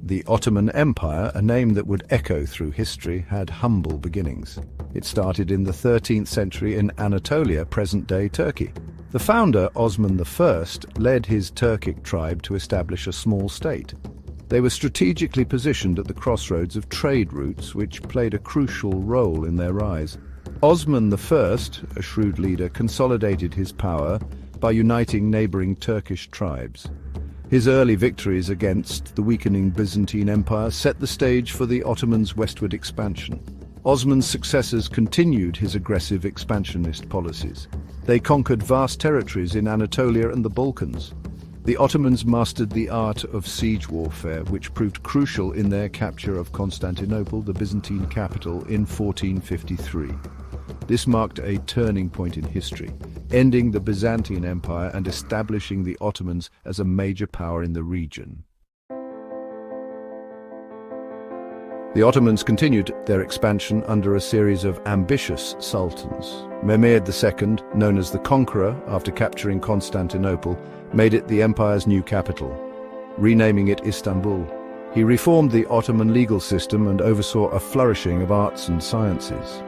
The Ottoman Empire, a name that would echo through history, had humble beginnings. It started in the 13th century in Anatolia, present-day Turkey. The founder, Osman I, led his Turkic tribe to establish a small state. They were strategically positioned at the crossroads of trade routes, which played a crucial role in their rise. Osman I, a shrewd leader, consolidated his power by uniting neighboring Turkish tribes. His early victories against the weakening Byzantine Empire set the stage for the Ottomans' westward expansion. Osman's successors continued his aggressive expansionist policies. They conquered vast territories in Anatolia and the Balkans. The Ottomans mastered the art of siege warfare, which proved crucial in their capture of Constantinople, the Byzantine capital, in 1453. This marked a turning point in history, ending the Byzantine Empire and establishing the Ottomans as a major power in the region. The Ottomans continued their expansion under a series of ambitious sultans. Mehmed II, known as the Conqueror after capturing Constantinople, made it the empire's new capital, renaming it Istanbul. He reformed the Ottoman legal system and oversaw a flourishing of arts and sciences.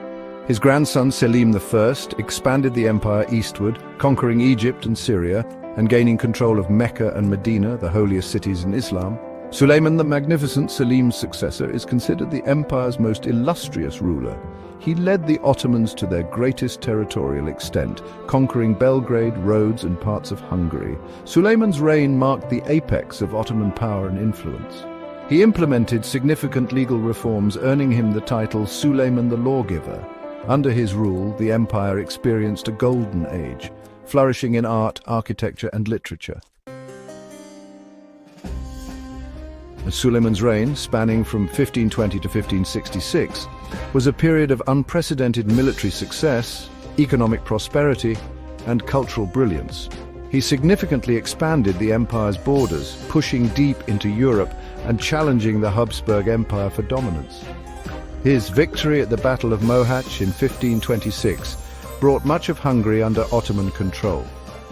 His grandson Selim I expanded the empire eastward, conquering Egypt and Syria and gaining control of Mecca and Medina, the holiest cities in Islam. Suleiman the Magnificent, Selim's successor, is considered the empire's most illustrious ruler. He led the Ottomans to their greatest territorial extent, conquering Belgrade, Rhodes, and parts of Hungary. Suleiman's reign marked the apex of Ottoman power and influence. He implemented significant legal reforms, earning him the title Suleiman the Lawgiver. Under his rule, the empire experienced a golden age, flourishing in art, architecture, and literature. Suleiman's reign, spanning from 1520 to 1566, was a period of unprecedented military success, economic prosperity, and cultural brilliance. He significantly expanded the empire's borders, pushing deep into Europe and challenging the Habsburg Empire for dominance. His victory at the Battle of Mohacs in 1526 brought much of Hungary under Ottoman control.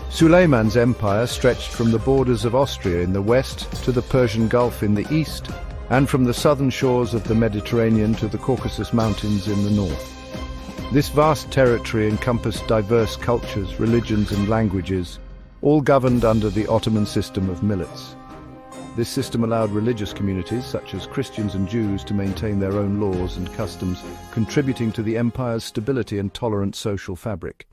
Suleiman's empire stretched from the borders of Austria in the west to the Persian Gulf in the east, and from the southern shores of the Mediterranean to the Caucasus Mountains in the north. This vast territory encompassed diverse cultures, religions, and languages, all governed under the Ottoman system of millets. This system allowed religious communities, such as Christians and Jews, to maintain their own laws and customs, contributing to the empire's stability and tolerant social fabric.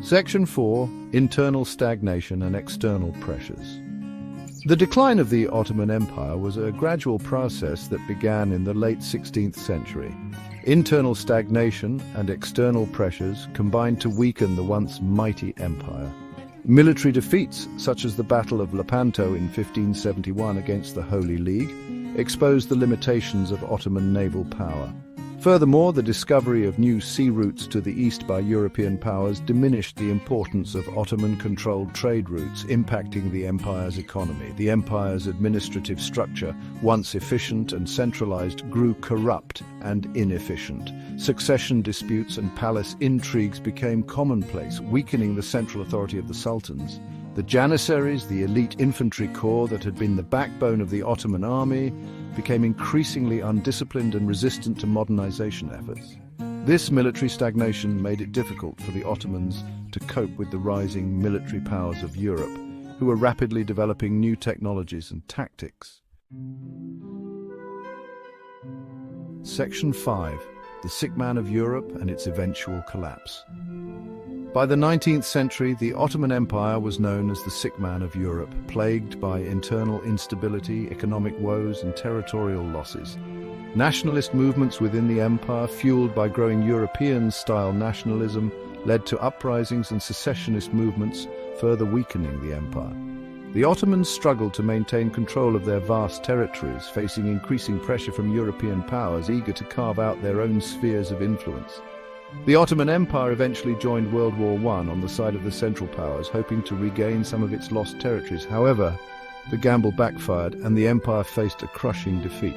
Section 4. Internal stagnation and external pressures. The decline of the Ottoman Empire was a gradual process that began in the late 16th century. Internal stagnation and external pressures combined to weaken the once mighty empire. Military defeats, such as the Battle of Lepanto in 1571 against the Holy League, exposed the limitations of Ottoman naval power. Furthermore, the discovery of new sea routes to the east by European powers diminished the importance of Ottoman-controlled trade routes, impacting the empire's economy. The empire's administrative structure, once efficient and centralized, grew corrupt and inefficient. Succession disputes and palace intrigues became commonplace, weakening the central authority of the sultans. The Janissaries, the elite infantry corps that had been the backbone of the Ottoman army, became increasingly undisciplined and resistant to modernization efforts. This military stagnation made it difficult for the Ottomans to cope with the rising military powers of Europe, who were rapidly developing new technologies and tactics. Section 5. The Sick Man of Europe and its eventual collapse. By the 19th century, the Ottoman Empire was known as the Sick Man of Europe, plagued by internal instability, economic woes, and territorial losses. Nationalist movements within the empire, fueled by growing European-style nationalism, led to uprisings and secessionist movements, further weakening the empire. The Ottomans struggled to maintain control of their vast territories, facing increasing pressure from European powers eager to carve out their own spheres of influence. The Ottoman Empire eventually joined World War I on the side of the Central Powers, hoping to regain some of its lost territories. However, the gamble backfired and the empire faced a crushing defeat.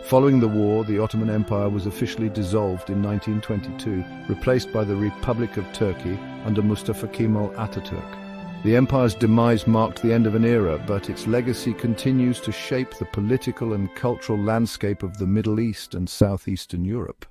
Following the war, the Ottoman Empire was officially dissolved in 1922, replaced by the Republic of Turkey under Mustafa Kemal Atatürk. The empire's demise marked the end of an era, but its legacy continues to shape the political and cultural landscape of the Middle East and southeastern Europe.